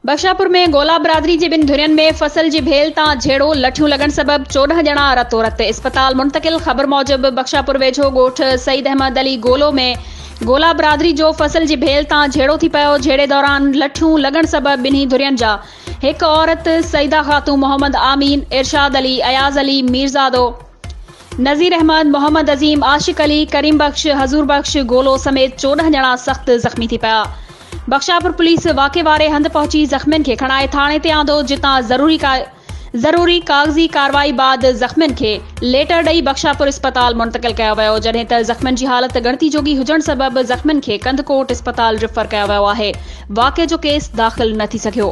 बख्शापुर में गोला बिरादरी जी बिन धुरियन में फसल जी भेल ता झेड़ो लठियों लगन सबब 14 ॼणा रतो रत अस्पताल मुंतकिल। खबर मूजिब बख्शापुर वेझो गोठ सईद अहमद अली गोलो में गोला बिरादरी जो फसल जी भेल ता झेड़ो थी पयो। झेड़े दौरान लठियों लगन सबब बिन्ही धुरियन जा एक औरत सईदा खातून मोहम्मद आमीन इरशाद अली अयाज अली मीरजादो नजीर अहमद मोहम्मद अजीम आशिक अली करीम बख्श हजूर बख्श गोलो समेत 14 ॼणा सख्त जख्मी थी पया। बख्शापुर पुलिस वाक़े वारे हंध पहुंची जख्मियन के खणाए थाने ते आंदो जितां ज़रूरी कागज़ी कार्रवाई बाद जख्मियन के लेटर ॾेई बख्शापुर अस्पताल मुंतकिल कयो वियो, जॾहिं त जख्मियन जी हालत गणती जोगी हुजण सबब जख्मियन के कंदकोट अस्पताल रिफर कयो वियो आहे। वाक़े जो केस दाख़िल न थी सघियो।